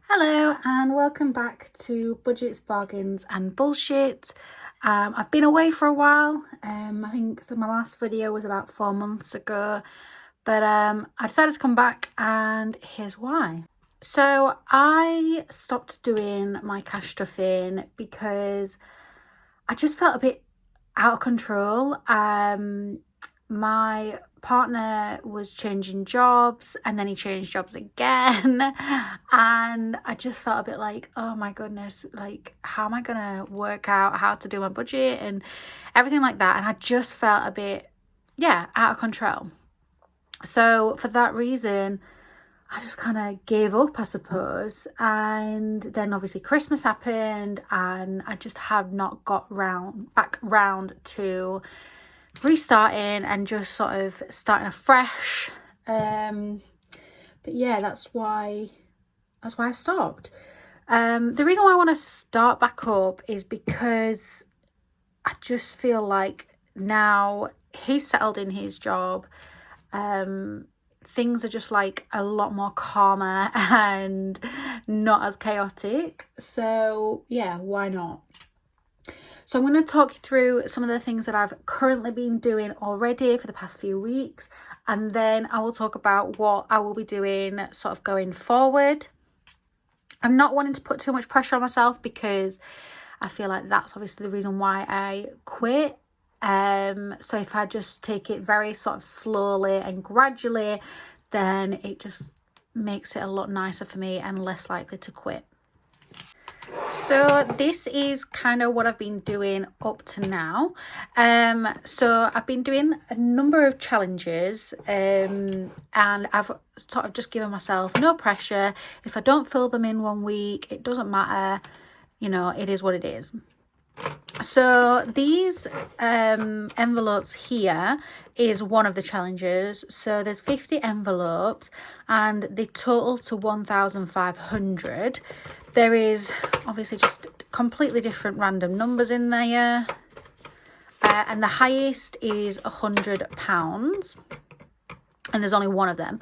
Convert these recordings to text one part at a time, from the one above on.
Hello and welcome back to Budgets, Bargains and Bullshit. I've been away for a while. I think my last video was about 4 months ago, but I decided to come back and here's why. So I stopped doing my cash stuffing because I just felt a bit out of control. My partner was changing jobs and then he changed jobs again and I just felt a bit like, oh my goodness, like how am I gonna work out how to do my budget and everything like that, and I just felt a bit out of control. So for that reason I just kind of gave up, I suppose. And then obviously Christmas happened and I just have not got back round to restarting and just sort of starting afresh. But yeah, that's why I stopped. The reason why I want to start back up is because I just feel like now he's settled in his job. Things are just like a lot more calmer and not as chaotic. So yeah, why not? So I'm going to talk you through some of the things that I've currently been doing already for the past few weeks, and then I will talk about what I will be doing sort of going forward. I'm not wanting to put too much pressure on myself because I feel like that's obviously the reason why I quit. So if I just take it very sort of slowly and gradually, then it just makes it a lot nicer for me and less likely to quit. So this is kind of what I've been doing up to now. So I've been doing a number of challenges, and I've sort of just given myself no pressure. If I don't fill them in 1 week, it doesn't matter, you know, it is what it is. So these envelopes here is one of the challenges. So there's 50 envelopes and they total to 1,500. There is obviously just completely different random numbers in there, and the highest is £100, and there's only one of them.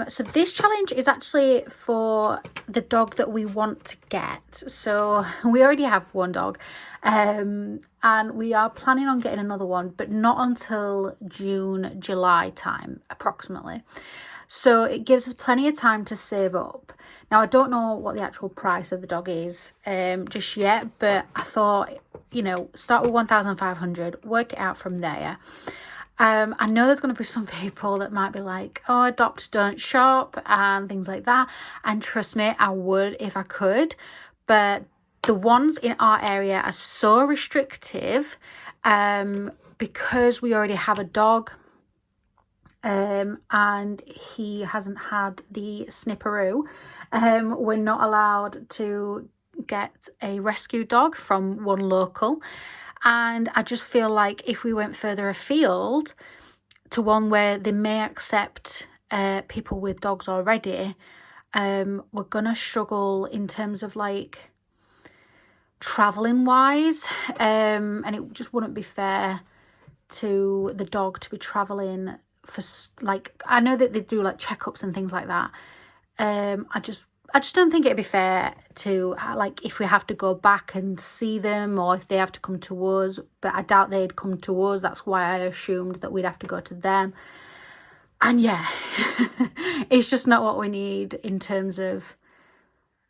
So this challenge is actually for the dog that we want to get. So we already have one dog, and we are planning on getting another one, but not until June, July time approximately. So it gives us plenty of time to save up. Now, I don't know what the actual price of the dog is just yet, but I thought, you know, start with 1,500, work it out from there. I know there's going to be some people that might be like, oh, adopt, don't shop and things like that. And trust me, I would if I could. But the ones in our area are so restrictive because we already have a dog. And he hasn't had the snipperoo. We're not allowed to get a rescue dog from one local. And I just feel like if we went further afield to one where they may accept people with dogs already, we're going to struggle in terms of like traveling wise. And it just wouldn't be fair to the dog to be traveling for, like, I know that they do like checkups and things like that. I just don't think it'd be fair to, like, if we have to go back and see them or if they have to come to us, but I doubt they'd come to us. That's why I assumed that we'd have to go to them. And yeah, it's just not what we need in terms of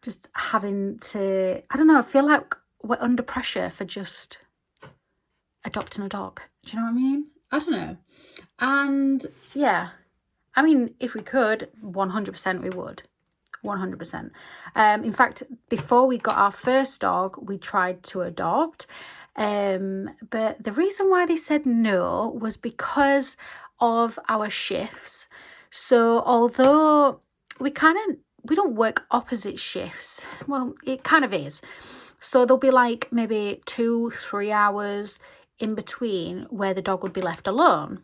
just having to, I don't know, I feel like we're under pressure for just adopting a dog. Do you know what I mean? I don't know. And yeah, I mean, if we could, 100% we would. 100%. In fact, before we got our first dog, we tried to adopt. But the reason why they said no was because of our shifts. So although we don't work opposite shifts, well, it kind of is. So there'll be like maybe 2-3 hours in between where the dog would be left alone,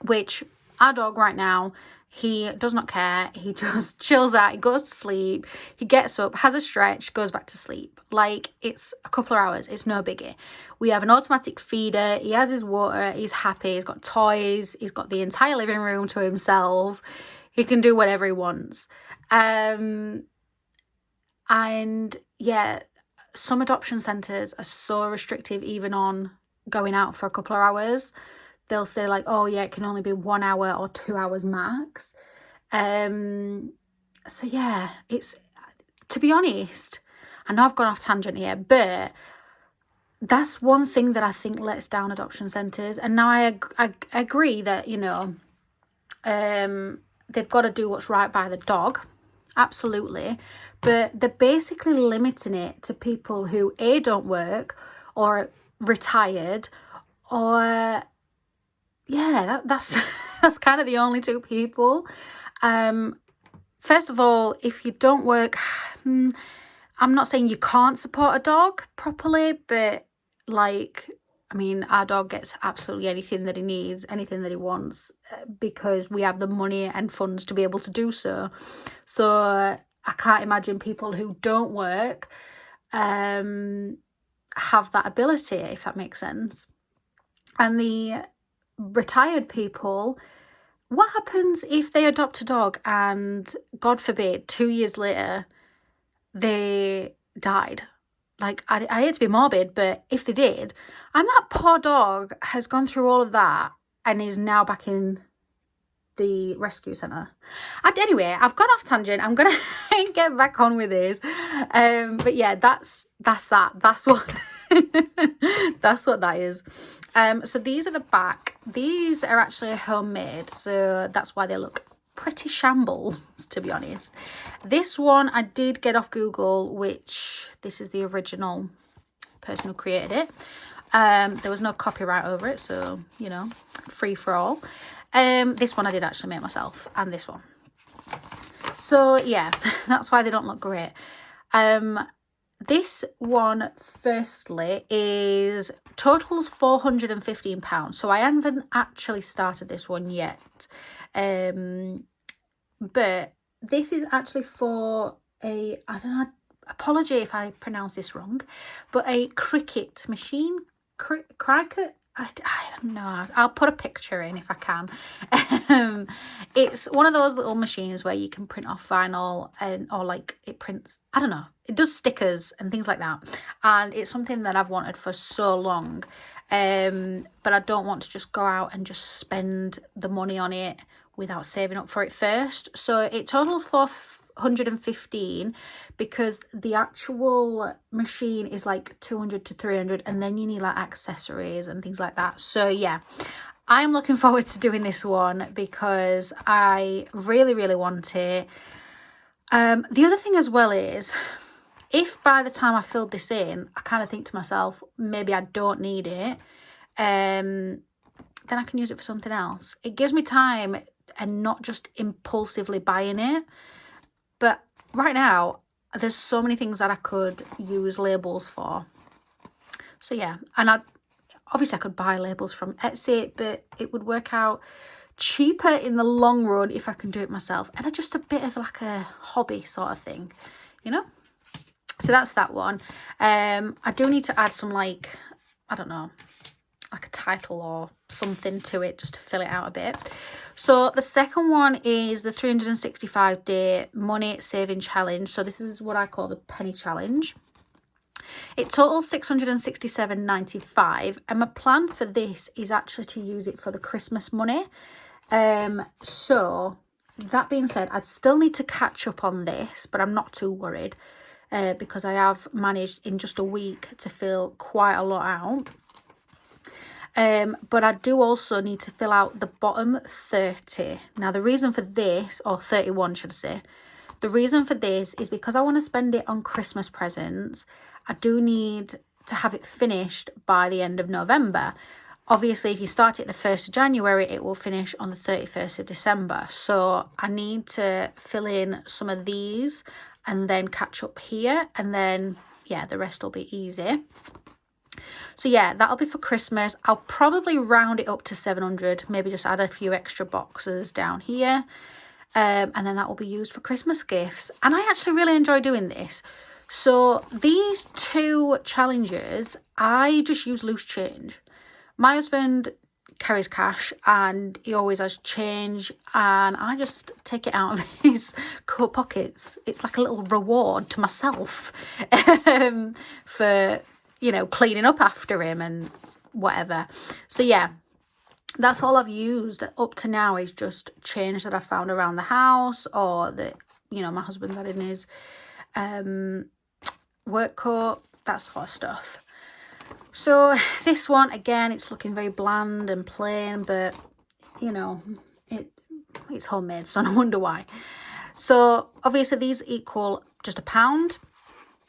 which our dog right now He does not care. He just chills out. He goes to sleep. He gets up, has a stretch, goes back to sleep. Like, it's a couple of hours. It's no biggie. We have an automatic feeder. He has his water. He's happy. He's got toys. He's got the entire living room to himself. He can do whatever he wants. And yeah, some adoption centres are so restrictive even on going out for a couple of hours. They'll say like, oh yeah, it can only be 1 hour or 2 hours max. So yeah, it's, to be honest, I know I've gone off tangent here, but that's one thing that I think lets down adoption centres. And now I agree that, you know, they've got to do what's right by the dog. Absolutely. But they're basically limiting it to people who A, don't work, or retired, or yeah, that's that's kind of the only two people. First of all, if you don't work, I'm not saying you can't support a dog properly, but like, I mean, our dog gets absolutely anything that he needs, anything that he wants, because we have the money and funds to be able to do so. So I can't imagine people who don't work have that ability, if that makes sense. And the retired people, what happens if they adopt a dog and, God forbid, 2 years later they died? Like, I hate to be morbid, but if they did, and that poor dog has gone through all of that and is now back in the rescue centre. Anyway, I've gone off tangent. I'm gonna get back on with this. But yeah, that's that. That's what that's what that is. So these are the back. These are actually homemade, so that's why they look pretty shambles, to be honest. This one I did get off Google, which this is the original person who created it. There was no copyright over it, so, you know, free for all. This one I did actually make myself, and this one. So yeah, that's why they don't look great. This one, firstly, is totals £415. So I haven't actually started this one yet. But this is actually for a, I don't know, apology if I pronounce this wrong, but a Cricut machine. Cricut? I don't know. I'll put a picture in if I can. It's one of those little machines where you can print off vinyl, and or like it prints, I don't know, it does stickers and things like that. And it's something that I've wanted for so long. But I don't want to just go out and just spend the money on it without saving up for it first. So it totals £415 because the actual machine is like 200 to 300, and then you need like accessories and things like that. So yeah, I'm looking forward to doing this one because I really, really want it. The other thing as well is, if by the time I filled this in, I kind of think to myself, maybe I don't need it, then I can use it for something else. It gives me time and not just impulsively buying it. But right now, there's so many things that I could use labels for. So yeah, and obviously I could buy labels from Etsy, but it would work out cheaper in the long run if I can do it myself. And it's just a bit of like a hobby sort of thing, you know? So that's that one. I do need to add some, like, I don't know, like a title or something to it just to fill it out a bit. So the second one is the 365-day money saving challenge. So this is what I call the penny challenge. It totals £667.95, and my plan for this is actually to use it for the Christmas money. So that being said, I'd still need to catch up on this, but I'm not too worried because I have managed in just a week to fill quite a lot out. But I do also need to fill out the bottom 30. Now, the reason for this, or 31 should I say, the reason for this is because I want to spend it on Christmas presents. I do need to have it finished by the end of November. Obviously, if you start it the 1st of January, it will finish on the 31st of December. So I need to fill in some of these and then catch up here. And then, yeah, the rest will be easy. So yeah, that'll be for Christmas. I'll probably round it up to 700, maybe just add a few extra boxes down here. and then that will be used for Christmas gifts. And I actually really enjoy doing this. So these 2 challenges, I just use loose change. My husband carries cash and he always has change, and I just take it out of his coat pockets. It's like a little reward to myself for, you know, cleaning up after him and whatever. So yeah, that's all I've used up to now, is just change that I found around the house, or that, you know, my husband's had in his work coat, that sort of stuff. So this one, again, it's looking very bland and plain, but, you know, it's homemade, so no wonder why. So obviously these equal just £1.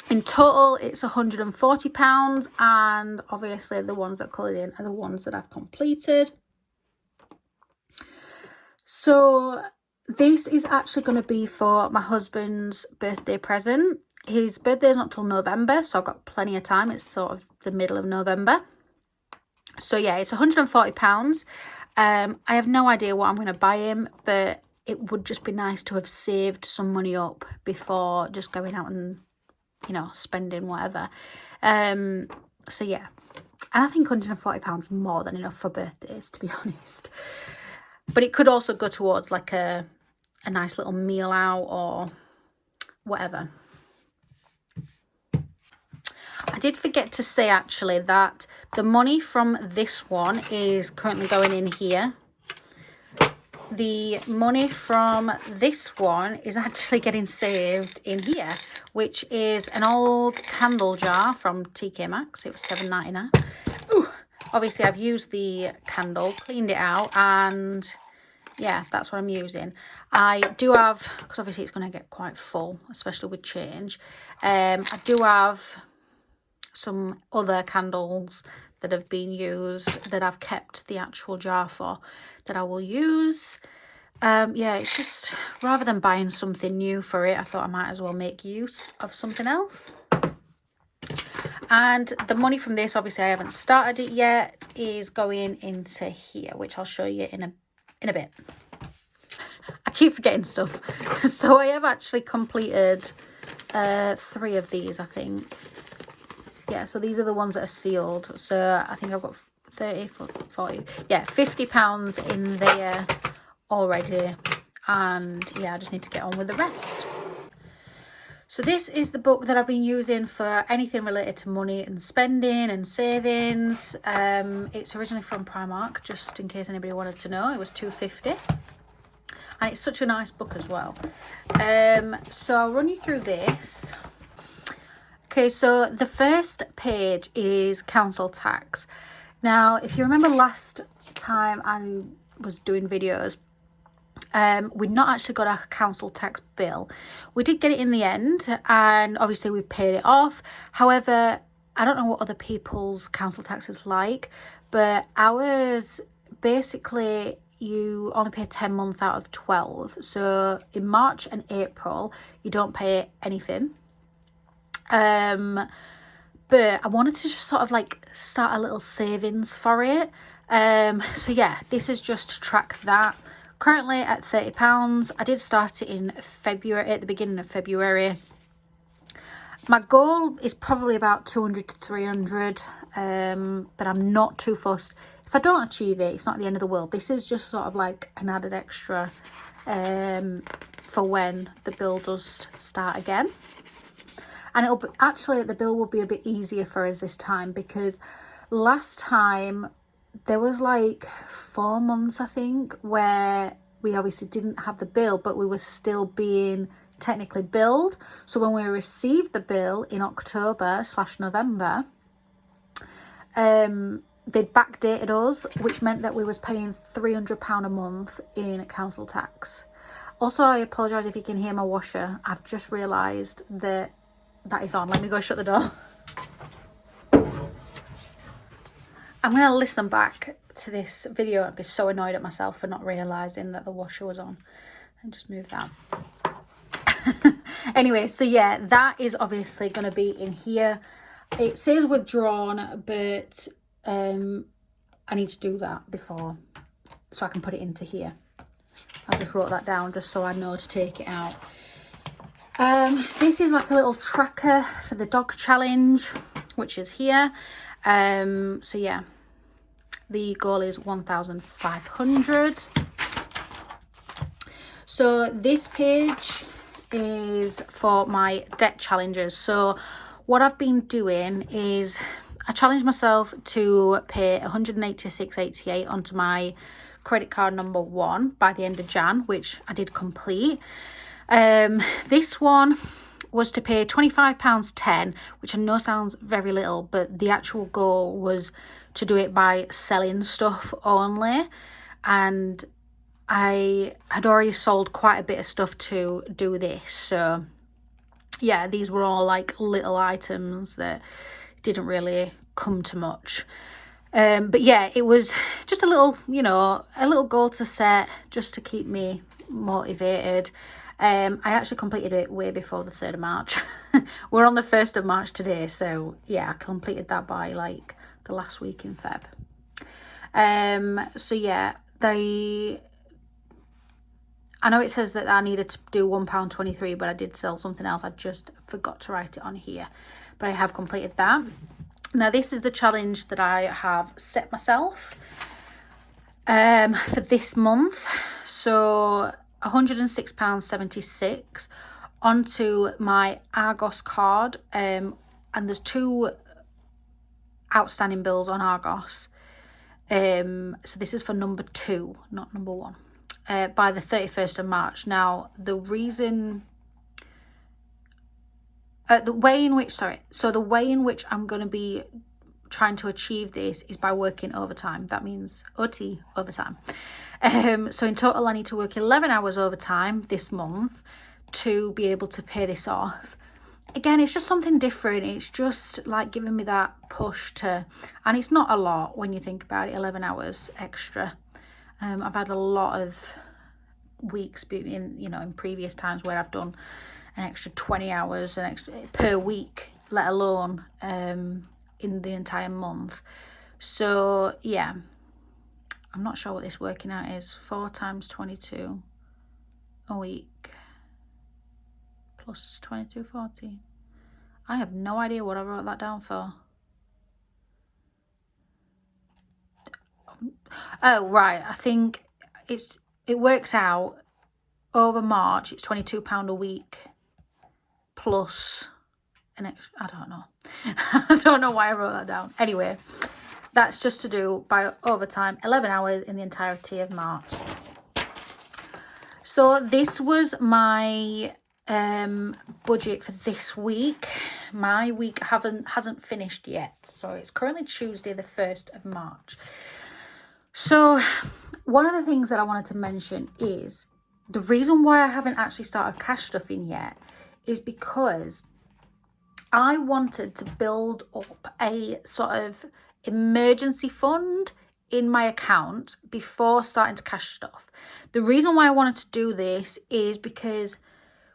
In total, it's £140, and obviously the ones that coloured in are the ones that I've completed. So this is actually going to be for my husband's birthday present. His birthday is not till November, so I've got plenty of time. It's sort of the middle of November. So yeah, it's £140. I have no idea what I'm going to buy him, but it would just be nice to have saved some money up before just going out and, you know, spending whatever. So yeah, and I think £140 is more than enough for birthdays, to be honest. But it could also go towards like a nice little meal out or whatever. I did forget to say actually that the money from this one is currently going in here. The money from this one is actually getting saved in here, which is an old candle jar from TK Maxx. It was $7.99. Ooh, obviously I've used the candle, cleaned it out, and yeah, that's what I'm using. I do have, because obviously it's going to get quite full, especially with change. I do have some other candles that have been used that I've kept the actual jar for, that I will use. Yeah, it's just, rather than buying something new for it, I thought I might as well make use of something else. And the money from this, obviously I haven't started it yet, is going into here, which I'll show you in a bit. I keep forgetting stuff. So I have actually completed 3 of these, I think. Yeah, so these are the ones that are sealed. So I think I've got 30, 40, yeah, £50 in there already. And yeah, I just need to get on with the rest. So this is the book that I've been using for anything related to money and spending and savings. It's originally from Primark, just in case anybody wanted to know. It was £2.50. And it's such a nice book as well. So I'll run you through this. Okay, so the first page is council tax. Now, if you remember last time I was doing videos, we'd not actually got a council tax bill. We did get it in the end, and obviously we paid it off. However, I don't know what other people's council tax is like, but ours, basically, you only pay 10 months out of 12. So in March and April, you don't pay anything. But I wanted to just sort of like start a little savings for it. So yeah, this is just to track that. Currently at £30. I did start it in February, at the beginning of February. My goal is probably about 200 to 300, but I'm not too fussed. If I don't achieve it, it's not the end of the world. This is just sort of like an added extra for when the bill does start again. And it'll be, actually the bill will be a bit easier for us this time, because last time there was like 4 months, I think, where we obviously didn't have the bill, but we were still being technically billed. So when we received the bill in October/November, they'd backdated us, which meant that we was paying £300 a month in council tax. Also, I apologise if you can hear my washer. I've just realised that is on. Let me go shut the door. I'm going to listen back to this video and be so annoyed at myself for not realising that the washer was on. And just move that. Anyway, so yeah, that is obviously going to be in here. It says withdrawn, but I need to do that before, so I can put it into here. I just wrote that down just so I know to take it out. This is like a little tracker for the dog challenge, which is here. So yeah, the goal is 1,500. So this page is for my debt challenges. So what I've been doing is I challenged myself to pay 186.88 onto my credit card number 1 by the end of Jan, which I did complete. This one was to pay £25.10, which I know sounds very little, but the actual goal was to do it by selling stuff only, and I had already sold quite a bit of stuff to do this. So yeah, these were all like little items that didn't really come to much. But yeah, it was just a little, you know, a little goal to set just to keep me motivated. I actually completed it way before the 3rd of March. We're on the 1st of March today, so yeah, I completed that by like the last week in Feb. So yeah, I know it says that I needed to do £1.23, but I did sell something else. I just forgot to write it on here, but I have completed that. Now this is the challenge that I have set myself for this month. So £106.76 onto my Argos card, and there's 2 outstanding bills on Argos. So this is for number 2, not number 1. By the 31st of March. Now, the reason... the way in which I'm going to be trying to achieve this is by working overtime. That means OT, overtime. So in total, I need to work 11 hours overtime this month to be able to pay this off. Again, it's just something different. It's just like giving me that push to... And it's not a lot when you think about it, 11 hours extra. I've had a lot of weeks in previous times where I've done an extra 20 hours per week, let alone in the entire month. So yeah, I'm not sure what this working out is. 4 times 22 a week plus 22.40. I have no idea what I wrote that down for. Oh right, I think it works out over March. It's £22 a week plus an extra, I don't know. I don't know why I wrote that down. Anyway, that's just to do by overtime, 11 hours in the entirety of March. So this was my budget for this week. My week hasn't finished yet, so it's currently Tuesday the 1st of March. So one of the things that I wanted to mention is the reason why I haven't actually started cash stuffing yet is because I wanted to build up a sort of emergency fund in my account before starting to cash stuff. The reason why I wanted to do this is because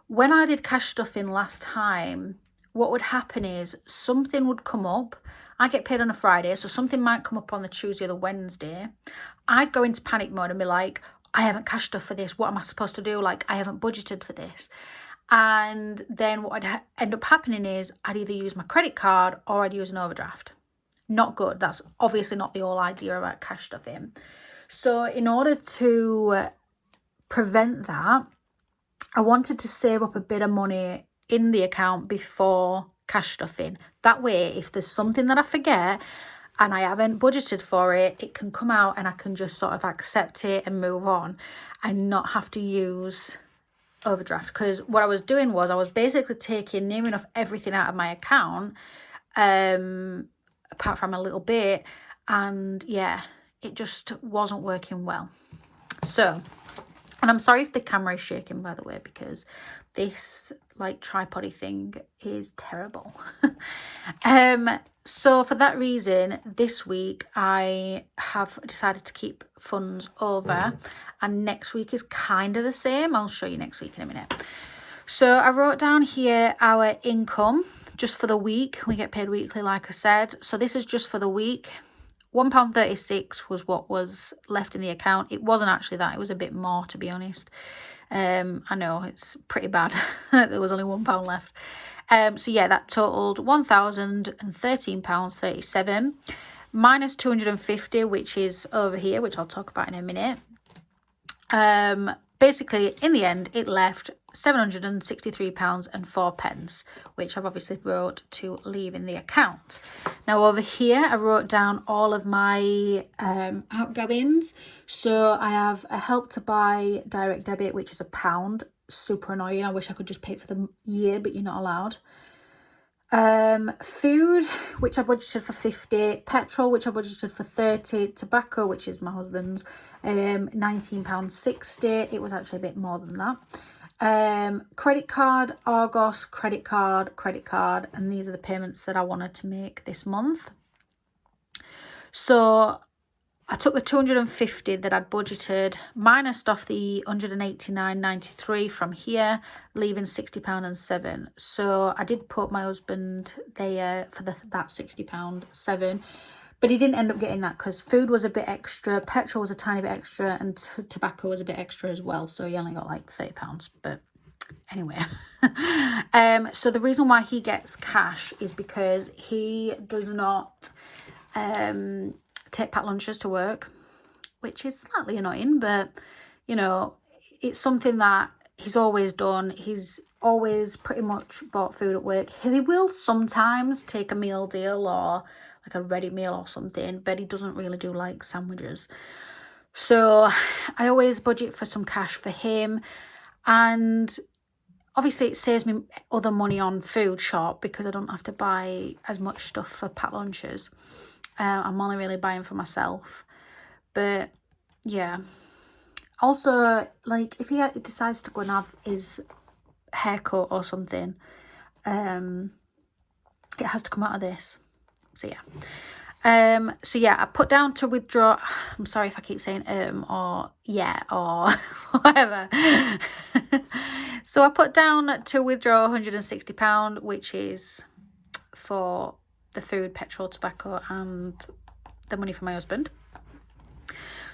when I did cash stuffing last time, what would happen is something would come up. I get paid on a Friday, so something might come up on the Tuesday or the Wednesday. I'd go into panic mode and be like, I haven't cashed stuff for this. What am I supposed to do? Like, I haven't budgeted for this. And then what would end up happening is I'd either use my credit card or I'd use an overdraft. Not good. That's obviously not the whole idea about cash stuffing. So in order to prevent that, I wanted to save up a bit of money in the account before cash stuffing. That way, if there's something that I forget and I haven't budgeted for it, it can come out and I can just sort of accept it and move on and not have to use overdraft. Because what I was doing was I was basically taking near enough everything out of my account, apart from a little bit, and yeah, it just wasn't working well. So, and I'm sorry if the camera is shaking, by the way, because this like tripod-y thing is terrible. So for that reason, this week I have decided to keep funds over, and next week is kind of the same. I'll show you next week in a minute. So I wrote down here our income just for the week. We get paid weekly, like I said. So this is just for the week. £1.36 was what was left in the account. It wasn't actually that, it was a bit more, to be honest. I know it's pretty bad. There was only £1 left. So yeah, that totaled £1,013.37 minus 250, which is over here, which I'll talk about in a minute. Basically, in the end, it left £763.04, which I've obviously wrote to leave in the account. Now over here, I wrote down all of my outgoings. So I have a Help to Buy direct debit, which is £1. Super annoying. I wish I could just pay it for the year, but you're not allowed. Food, which I budgeted for 50, petrol, which I budgeted for 30, tobacco, which is my husband's, £19.60. It was actually a bit more than that. Credit card, Argos, credit card, and these are the payments that I wanted to make this month. So I took the 250 that I'd budgeted, minus off the 189.93 from here, leaving £60.07. So I did put my husband there for that £60.07, but he didn't end up getting that because food was a bit extra, petrol was a tiny bit extra, and tobacco was a bit extra as well. So he only got like £30. But anyway, so the reason why he gets cash is because he does not take packed lunches to work, which is slightly annoying, but you know, it's something that he's always done. He's always pretty much bought food at work. He will sometimes take a meal deal or like a ready meal or something, but he doesn't really do like sandwiches. So I always budget for some cash for him, and obviously it saves me other money on food shop because I don't have to buy as much stuff for packed lunches. I'm only really buying for myself. But yeah, also like if he decides to go and have his haircut or something, it has to come out of this. So yeah, I put down to withdraw. I'm sorry if I keep saying or yeah or whatever. So I put down to withdraw £160, which is for the food, petrol, tobacco, and the money for my husband,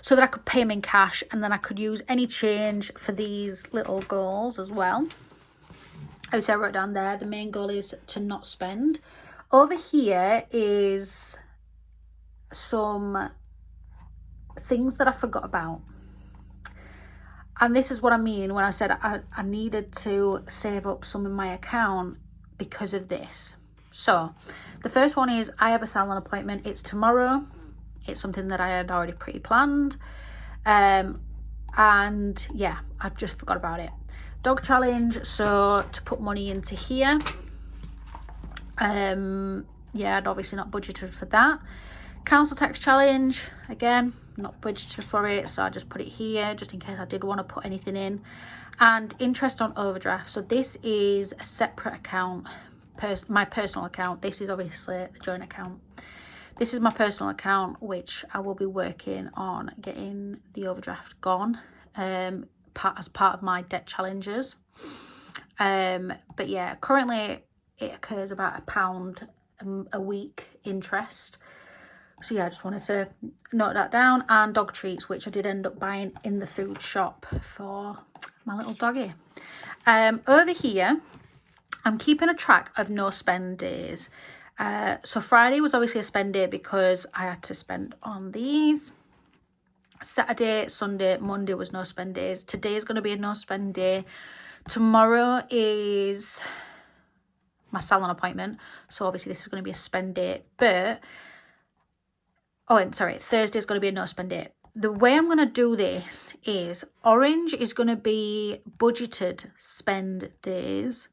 so that I could pay him in cash, and then I could use any change for these little goals as well. As I wrote down there, the main goal is to not spend. Over here is some things that I forgot about. And this is what I mean when I said I needed to save up some in my account because of this. So the first one is I have a salon appointment. It's tomorrow. It's something that I had already pre-planned. And yeah, I just forgot about it. Dog challenge. So to put money into here. Yeah, I'd obviously not budgeted for that. Council tax challenge. Again, not budgeted for it. So I just put it here just in case I did want to put anything in. And interest on overdraft. So this is a separate account. My personal account. This is obviously the joint account. This is my personal account, which I will be working on getting the overdraft gone as part of my debt challenges. But yeah, currently it occurs about £1 a week interest. So yeah, I just wanted to note that down. And dog treats, which I did end up buying in the food shop for my little doggy. Over here, I'm keeping a track of no spend days. So Friday was obviously a spend day because I had to spend on these. Saturday, Sunday, Monday was no spend days. Today is going to be a no spend day. Tomorrow is my salon appointment. So obviously this is going to be a spend day. But, Thursday is going to be a no spend day. The way I'm going to do this is orange is going to be budgeted spend days.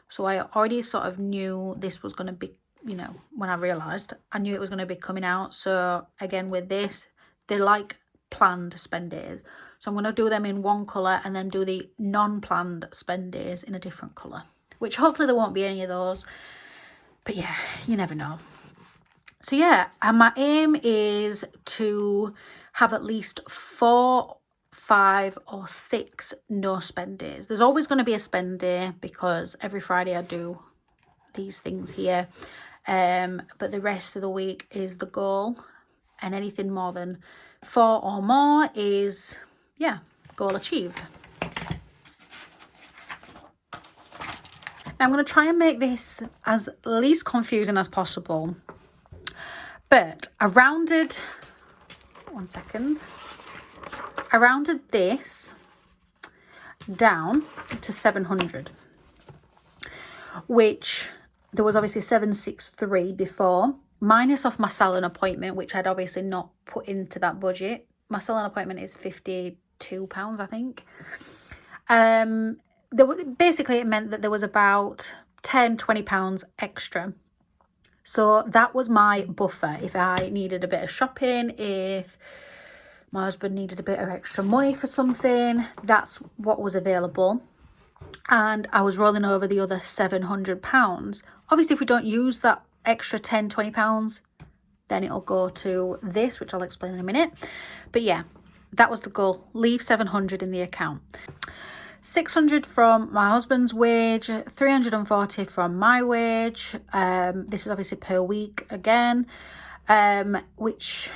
So I already sort of knew this was going to be, you know, when I realised, I knew it was going to be coming out. So again, with this, they're like planned spend days. So I'm going to do them in one colour and then do the non-planned spend days in a different colour, which hopefully there won't be any of those. But yeah, you never know. So yeah, and my aim is to have at least 4, 5 or 6 no spend days. There's always going to be a spend day because every Friday I do these things here. But the rest of the week is the goal. and anything more than 4 or more is, yeah, goal achieved. Now I'm going to try and make this as least confusing as possible, but I rounded this down to 700, which there was obviously 763 before, minus off my salon appointment, which I'd obviously not put into that budget. My salon appointment is £52, I think. Basically it meant that there was about £10-20 extra. So that was my buffer if I needed a bit of shopping, if my husband needed a bit of extra money for something. That's what was available. And I was rolling over the other £700. Obviously, if we don't use that extra £10-20, then it'll go to this, which I'll explain in a minute. But yeah, that was the goal. Leave 700 in the account. 600 from my husband's wage, 340 from my wage. This is obviously per week again, which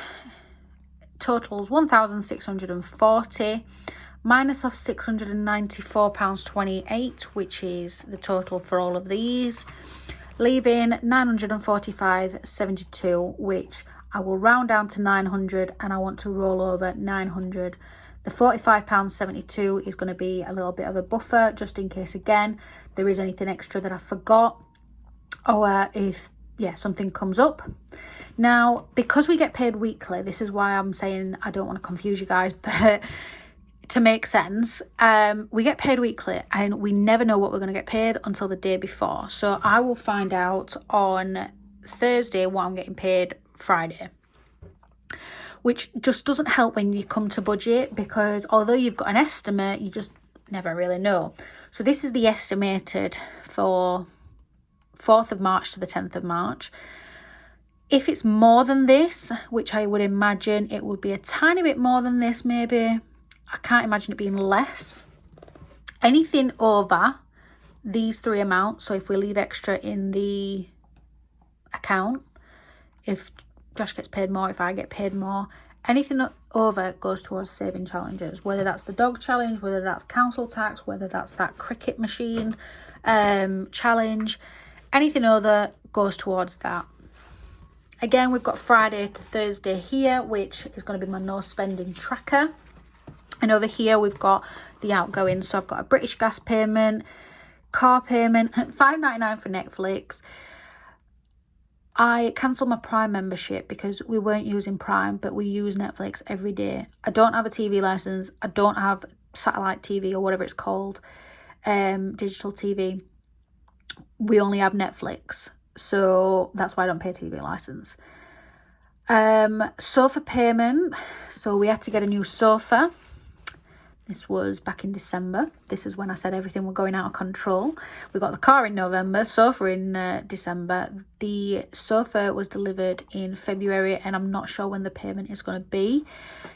totals 1,640, minus off £694.28, which is the total for all of these, leaving 945.72, which I will round down to 900, and I want to roll over 900. The £45.72 is going to be a little bit of a buffer, just in case, again, there is anything extra that I forgot, or if, yeah, something comes up. Now, because we get paid weekly, this is why I'm saying I don't want to confuse you guys, but to make sense, we get paid weekly and we never know what we're going to get paid until the day before. So I will find out on Thursday what I'm getting paid Friday, which just doesn't help when you come to budget, because although you've got an estimate, you just never really know. So this is the estimated for 4th of March to the 10th of March. If it's more than this, which I would imagine it would be a tiny bit more than this, maybe. I can't imagine it being less. Anything over these three amounts, so if we leave extra in the account, if Josh gets paid more, if I get paid more, anything over goes towards saving challenges, whether that's the dog challenge, whether that's council tax, whether that's that cricket machine challenge. Anything over goes towards that. Again, we've got Friday to Thursday here, which is going to be my no spending tracker. And over here we've got the outgoing. So I've got a British Gas payment, car payment, $5.99 for Netflix. I cancelled my Prime membership because we weren't using Prime, but we use Netflix every day. I don't have a TV license. I don't have satellite TV or whatever it's called, digital TV. We only have Netflix. So that's why I don't pay TV license. Sofa payment. So we had to get a new sofa. This was back in December. This is when I said everything was going out of control. We got the car in November, sofa in December. The sofa was delivered in February, and I'm not sure when the payment is going to be.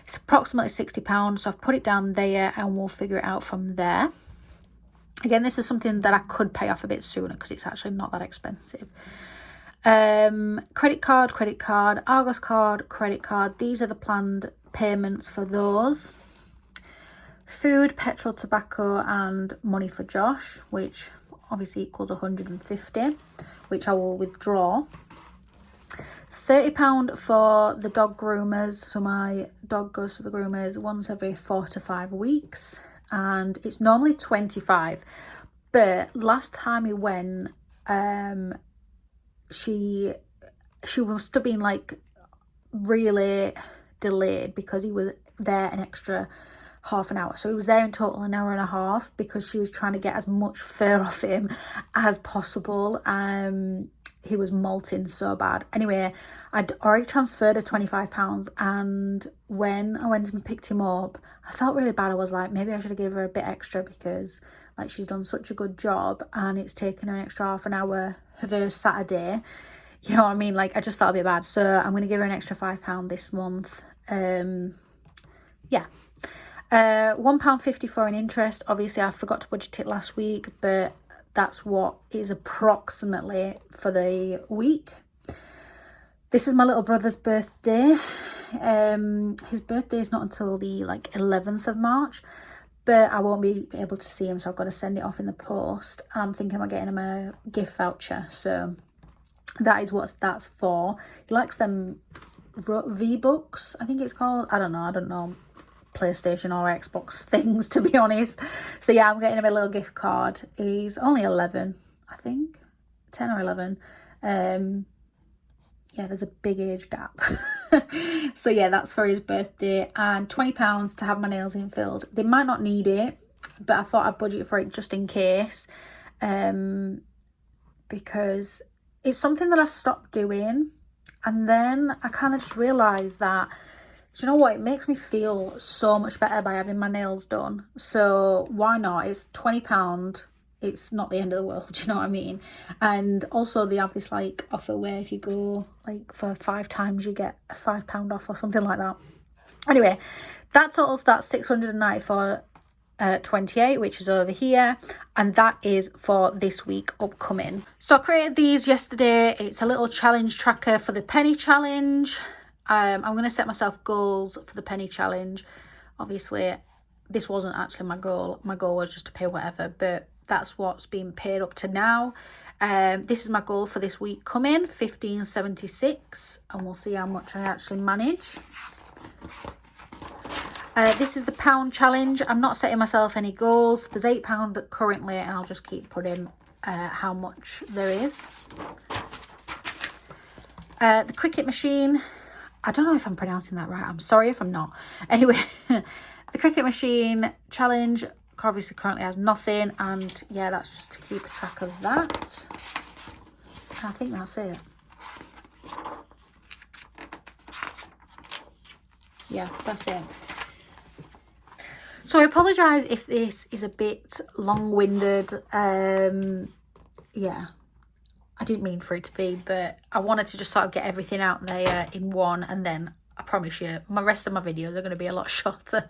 It's approximately £60, so I've put it down there and we'll figure it out from there. Again, this is something that I could pay off a bit sooner because it's actually not that expensive. Credit card, Argos card, credit card. These are the planned payments for those. Food, petrol, tobacco, and money for Josh, which obviously equals 150, which I will withdraw. £30 for the dog groomers. So my dog goes to the groomers once every 4 to 5 weeks, and it's normally 25. But last time he went, she must have been like really delayed because he was there an extra half an hour. So he was there in total an hour and a half because she was trying to get as much fur off him as possible. He was molting so bad. Anyway, I'd already transferred her £25, and when I went and picked him up, I felt really bad. I was like, maybe I should have given her a bit extra because like she's done such a good job and it's taken her an extra half an hour of her Saturday. You know what I mean? Like I just felt a bit bad. So I'm going to give her an extra £5 this month. Yeah. £1.54 in interest. Obviously I forgot to budget it last week, but that's what is approximately for the week. This is my little brother's birthday. His birthday is not until the like 11th of March, but I won't be able to see him, so I've got to send it off in the post. And I'm thinking about getting him a gift voucher, so that is what that's for. He likes them V-Bucks, I think it's called. I don't know PlayStation or Xbox things, to be honest. So yeah, I'm getting him a little gift card. He's only 11, I think, 10 or 11. Yeah, there's a big age gap. So yeah, that's for his birthday, and £20 to have my nails infilled. They might not need it, but I thought I'd budget for it just in case, because it's something that I stopped doing, and then I kind of just realised that, do you know what, it makes me feel so much better by having my nails done. So why not? It's £20. It's not the end of the world, do you know what I mean? And also they have this like offer where if you go like for 5 times you get a £5 off or something like that. Anyway, that totals that 694.28, which is over here, and that is for this week upcoming. So I created these yesterday. It's a little challenge tracker for the penny challenge. I'm going to set myself goals for the penny challenge. Obviously this wasn't actually my goal was just to pay whatever, but that's what's been paid up to now. This is my goal for this week coming, 1576, and we'll see how much I actually manage. This is the pound challenge. I'm not setting myself any goals. There's £8 currently, and I'll just keep putting how much there is. The cricket machine, I don't know if I'm pronouncing that right. I'm sorry if I'm not. Anyway, the cricket machine challenge obviously currently has nothing, and yeah, that's just to keep a track of that. I think that's it. Yeah, that's it. So I apologise if this is a bit long-winded. Yeah, I didn't mean for it to be, but I wanted to just sort of get everything out there in one, and then I promise you, my rest of my videos are going to be a lot shorter.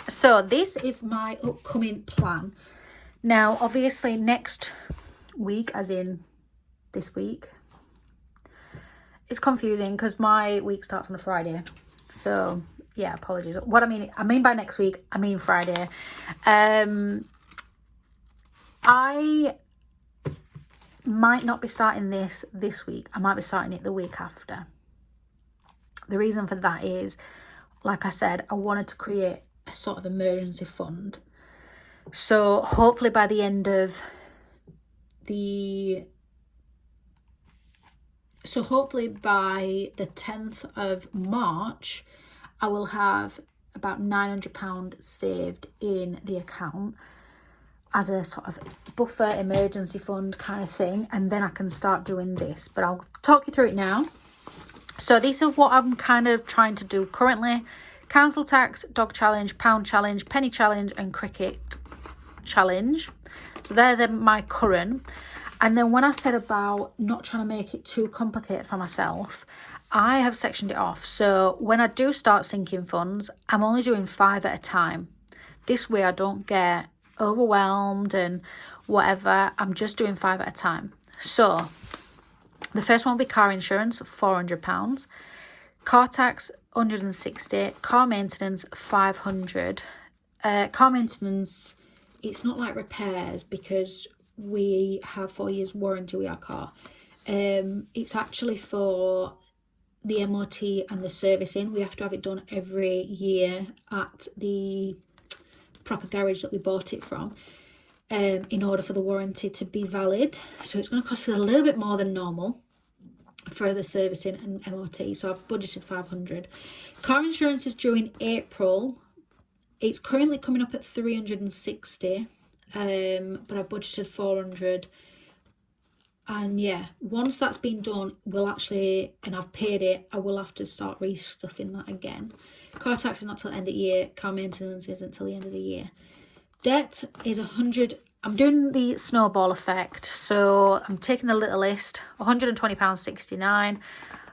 So this is my upcoming plan. Now, obviously, next week, as in this week, it's confusing because my week starts on a Friday. So, yeah, apologies. What I mean by next week, I mean Friday. I might not be starting this week. I might be starting it the week after. The reason for that is, like I said, I wanted to create a sort of emergency fund. So hopefully by the end of hopefully by the 10th of March, I will have about £900 saved in the account as a sort of buffer emergency fund kind of thing. And then I can start doing this, but I'll talk you through it now. So these are what I'm kind of trying to do currently. Council tax, dog challenge, pound challenge, penny challenge, and cricket challenge. So they're my current. And then when I said about not trying to make it too complicated for myself, I have sectioned it off. So when I do start sinking funds, I'm only doing 5 at a time. This way I don't get overwhelmed and whatever. I'm just doing 5 at a time. So the first one will be car insurance, £400. Car tax, £160. Car maintenance, £500. Car maintenance, it's not like repairs because we have 4 years warranty with our car. It's actually for the MOT and the servicing. We have to have it done every year at the proper garage that we bought it from, in order for the warranty to be valid. So it's going to cost us a little bit more than normal for the servicing and MOT. So I've budgeted £500. Car insurance is due in April. It's currently coming up at £360, but I've budgeted £400. And yeah, once that's been done, and I've paid it, I will have to start restuffing that again. Car tax is not till the end of the year. Car maintenance isn't till the end of the year. Debt is 100. I'm doing the snowball effect. So I'm taking the little list, £120.69, and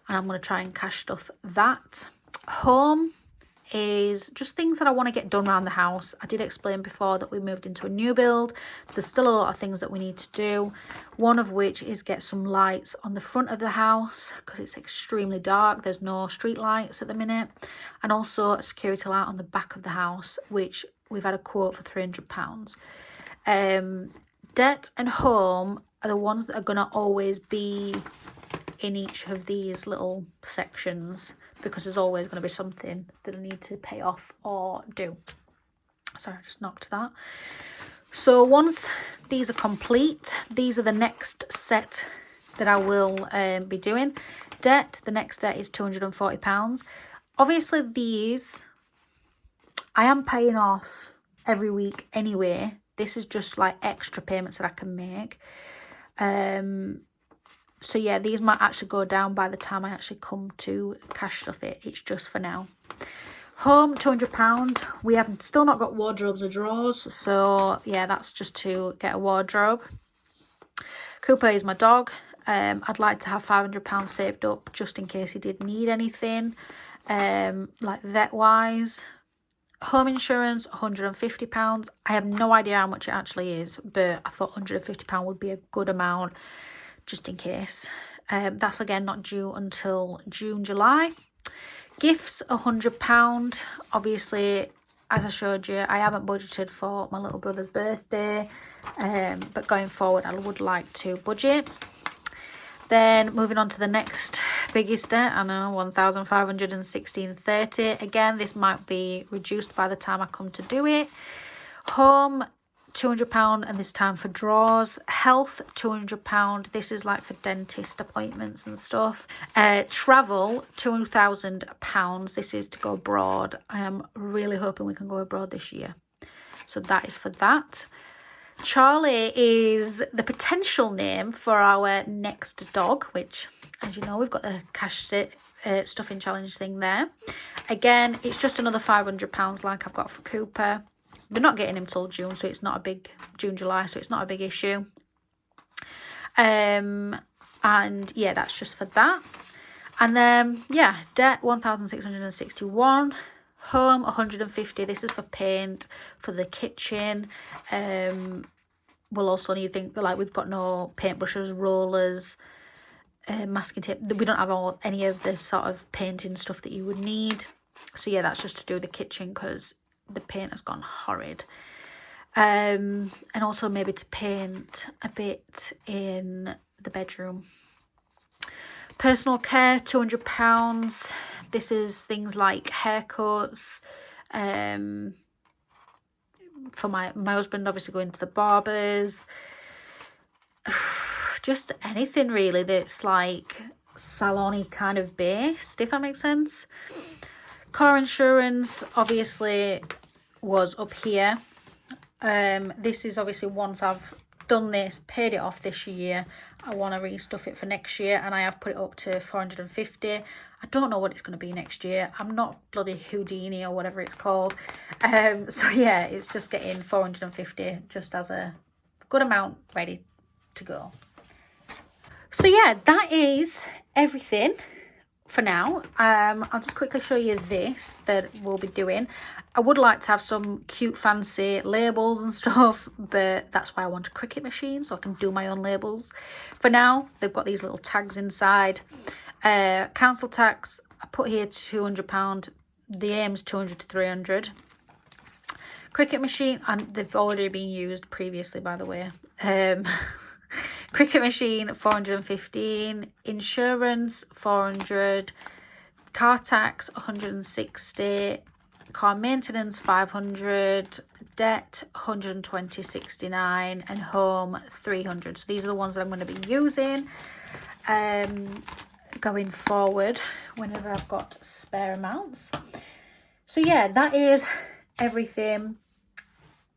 I'm going to try and cash stuff that. Home is just things that I want to get done around the house. I did explain before that we moved into a new build. There's still a lot of things that we need to do. One of which is get some lights on the front of the house because it's extremely dark. There's no street lights at the minute. And also a security light on the back of the house, which we've had a quote for £300. Debt and home are the ones that are going to always be in each of these little sections, because there's always going to be something that I need to pay off or do. Sorry, I just knocked that. So once these are complete, these are the next set that I will be doing. Debt, the next debt is £240. Obviously these I am paying off every week anyway. This is just like extra payments that I can make. So yeah, these might actually go down by the time I actually come to cash stuff it. It's just for now. Home, £200. We have still not got wardrobes or drawers. So yeah, that's just to get a wardrobe. Cooper is my dog. I'd like to have £500 saved up just in case he did need anything, like vet-wise. Home insurance, £150. I have no idea how much it actually is, but I thought £150 would be a good amount just in case. That's again not due until June, July. Gifts, £100. Obviously, as I showed you, I haven't budgeted for my little brother's birthday, but going forward I would like to budget. Then moving on to the next biggest debt, I know, £1,516.30. Again, this might be reduced by the time I come to do it. Home, £200, and this time for drawers. Health, £200. This is like for dentist appointments and stuff. Travel, £2,000. This is to go abroad. I am really hoping we can go abroad this year, so that is for that. Charlie is the potential name for our next dog, which, as you know, we've got the cash stuffing challenge thing there. Again, it's just another £500 like I've got for Cooper. They're not getting him till June, so it's not a big June, July, so it's not a big issue. And yeah, that's just for that. And then yeah, debt £1,661. Home, £150. This is for paint for the kitchen. We'll also need things like we've got no paintbrushes, rollers, masking tape. We don't have any of the sort of painting stuff that you would need. So yeah, that's just to do the kitchen because the paint has gone horrid. And also maybe to paint a bit in the bedroom. Personal care, £200. This is things like haircuts, for my husband, obviously going to the barbers. Just anything really that's like salon-y kind of based, if that makes sense. Car insurance obviously was up here. This is obviously once I've done this, paid it off this year, I want to restuff it for next year, and I have put it up to £450. I don't know what it's going to be next year. I'm not bloody Houdini or whatever it's called. So yeah, it's just getting £450 just as a good amount ready to go. So yeah, that is everything for now. I'll just quickly show you this that we'll be doing. I would like to have some cute fancy labels and stuff, but that's why I want a Cricut machine so I can do my own labels. For now, they've got these little tags inside. Council tax, I put here £200. The aim's 200 to 300. Cricut machine, and they've already been used previously, by the way. Cricut machine, 415. Insurance, 400. Car tax, 160. Car maintenance, 500. Debt, 120.69. And home, 300. So these are the ones that I'm going to be using going forward whenever I've got spare amounts. So yeah, that is everything.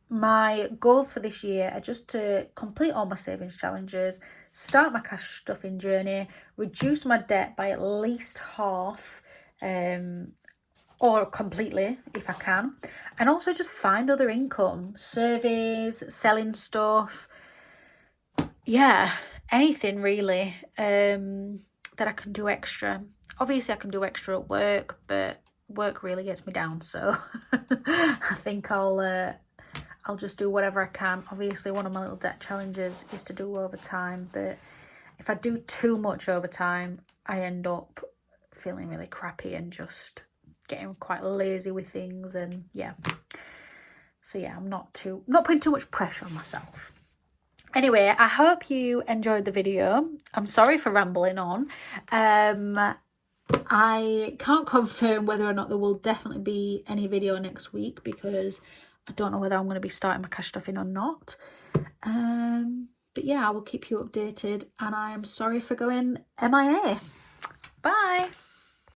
My goals for this year are just to complete all my savings challenges, start my cash stuffing journey, reduce my debt by at least half, or completely if I can, and also just find other income, surveys, selling stuff, yeah, anything really, that I can do extra. Obviously I can do extra at work, but work really gets me down, so I think I'll just do whatever I can. Obviously, one of my little debt challenges is to do overtime, but if I do too much overtime, I end up feeling really crappy and just getting quite lazy with things, and yeah. So yeah, I'm not putting too much pressure on myself. Anyway, I hope you enjoyed the video. I'm sorry for rambling on. I can't confirm whether or not there will definitely be any video next week, because I don't know whether I'm going to be starting my cash stuffing or not. But yeah, I will keep you updated, and I am sorry for going MIA. Bye.